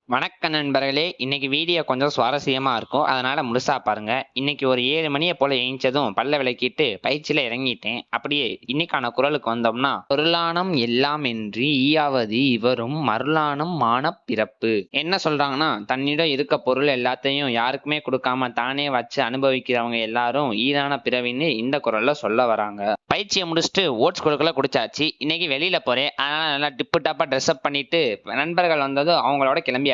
வணக்க நண்பர்களே! இன்னைக்கு வீடியோ கொஞ்சம் சுவாரஸ்யமா இருக்கும். அதனால முழுசா பாருங்க. இன்னைக்கு ஒரு 7 மணிய போல எந்திச்சதும் பல்ல விளக்கிட்டு பயிற்சியில இறங்கிட்டேன். அப்படியே இன்னைக்கான குறளுக்கு வந்தோம்னா, "பொருளானம் எல்லாமென்றி ஈயாவது இவரும் மருளானம் மானப் பிறப்பு." என்ன சொல்றாங்கன்னா, தன்னிடம் இருக்க பொருள் எல்லாத்தையும் யாருக்குமே குடுக்காம தானே வச்சு அனுபவிக்கிறவங்க எல்லாரும் ஈரான பிறவின்னு இந்த குறள்ல சொல்ல வராங்க. பயிற்சிய முடிச்சுட்டு ஓட்ஸ் குழுக்கள குடிச்சாச்சு. இன்னைக்கு வெளியில போறேன். அதனால நல்லா டிப்பு டாப்பா ட்ரெஸ் அப் பண்ணிட்டு நண்பர்கள் வந்ததும் அவங்களோட கிளம்பியாச்சு.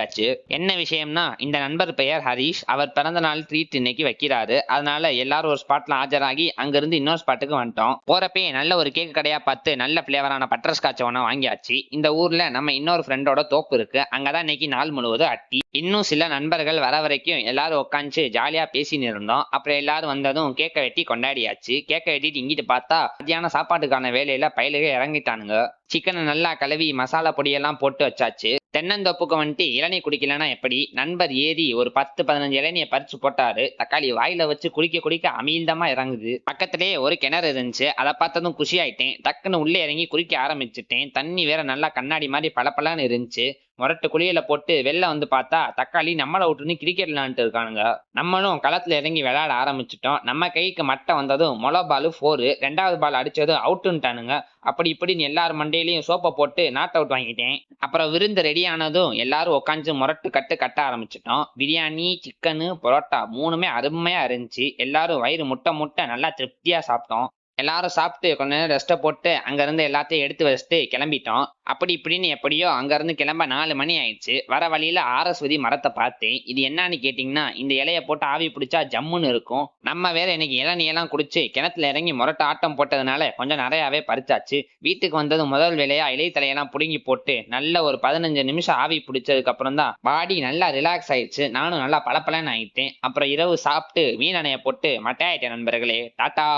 என்ன விஷயம்னா, இந்த நண்பர் பெயர் ஹரிஷ். அவர் பிறந்த நாள் ட்ரீட் இன்னைக்கு வைக்கிறாரு. அதனால எல்லாரும் ஒரு ஸ்பாட்ல ஆஜராகி அங்கிருந்து இன்னொரு ஸ்பாட்டுக்கு வந்துட்டோம். போறப்பயே நல்ல ஒரு கேக் கடையா பார்த்து நல்ல ஃபிளேவரான பட்டர் ஸ்காட்ச் ஒண்ண வாங்கியாச்சு. இந்த ஊர்ல நம்ம இன்னொரு ஃப்ரெண்டோட தோப்பு இருக்கு. அங்கதான் இன்னைக்கு நாள் முழுவதும் அட்டி. இன்னும் சில நண்பர்கள் வர வரைக்கும் எல்லாரும் உட்காந்து ஜாலியா பேசின்னு இருந்தோம். அப்புறம் எல்லாரும் வந்ததும் கேக்க வெட்டி கொண்டாடியாச்சு. கேக்க வெட்டிட்டு இங்கிட்டு பார்த்தா மத்தியான சாப்பாட்டுக்கான வேலையில பயலுக இறங்கிட்டானுங்க. சிக்கனை நல்லா கழுவி மசாலா பொடியெல்லாம் போட்டு வச்சாச்சு. தென்னந்தோப்புக்கு வந்துட்டு இளநீ குடிக்கலன்னா எப்படி? நண்பர் ஏறி ஒரு 10-15 இளநியை பறிச்சு போட்டாரு. தக்காளி வாயில வச்சு குடிக்க குடிக்க அமீல்தமா இறங்குது. பக்கத்திலேயே ஒரு கிணறு இருந்துச்சு. அதை பார்த்ததும் குஷி ஆயிட்டேன். டக்குன்னு உள்ளே இறங்கி குளிக்க ஆரம்பிச்சுட்டேன். தண்ணி வேற நல்லா கண்ணாடி மாதிரி பளபளன்னு இருந்துச்சு. முரட்டு குளியல போட்டு வெளில வந்து பார்த்தா தக்காளி நம்மளை விட்டுன்னு கிரிக்கெட் விளையாண்டுட்டு இருக்கானுங்க. நம்மளும் களத்துல இறங்கி விளையாட ஆரம்பிச்சிட்டோம். நம்ம கைக்கு மட்டை வந்ததும் மொள பால் 4, 2வது பால் அடிச்சதும் அவுட்டுன்ட்டானுங்க. அப்படி இப்படின்னு எல்லார் மண்டையிலையும் சோப்பை போட்டு நாட் அவுட் வாங்கிட்டேன். அப்புறம் விருந்து ரெடி ஆனதும் எல்லாரும் உட்காந்து முரட்டு கட்ட ஆரம்பிச்சிட்டோம். பிரியாணி, சிக்கனு, பரோட்டா 3மே அருமையா இருந்துச்சு. எல்லாரும் வயிறு முட்டை முட்டை நல்லா திருப்தியா சாப்பிட்டோம். எல்லாரும் சாப்பிட்டு கொஞ்ச நேரம் ரெஸ்ட்டை போட்டு அங்கிருந்து எல்லாத்தையும் எடுத்து வச்சுட்டு கிளம்பிட்டோம். அப்படி இப்படின்னு எப்படியோ அங்கிருந்து கிளம்ப 4 மணி ஆயிடுச்சு. வர வழியில ஆரஸ்வதி மரத்தை பார்த்தேன். இது என்னன்னு கேட்டிங்கன்னா, இந்த இலைய போட்டு ஆவி பிடிச்சா ஜம்முன்னு இருக்கும். நம்ம வேற இன்னைக்கு இளநியெல்லாம் குடிச்சு கிணத்துல இறங்கி முரட்டு ஆட்டம் போட்டதுனால கொஞ்சம் நிறையாவே பறிச்சாச்சு. வீட்டுக்கு வந்தது முதல் வேலையா இலை தலையெல்லாம் புடுங்கி போட்டு நல்ல ஒரு 15 நிமிஷம் ஆவி பிடிச்சதுக்கு அப்புறம் தான் பாடி நல்லா ரிலாக்ஸ் ஆயிடுச்சு. நானும் நல்லா பளபளன்னு ஆயிட்டேன். அப்புறம் இரவு சாப்பிட்டு மீன் எண்ணெயை போட்டு மட்டையாயிட்டேன் நண்பர்களே. டாட்டா.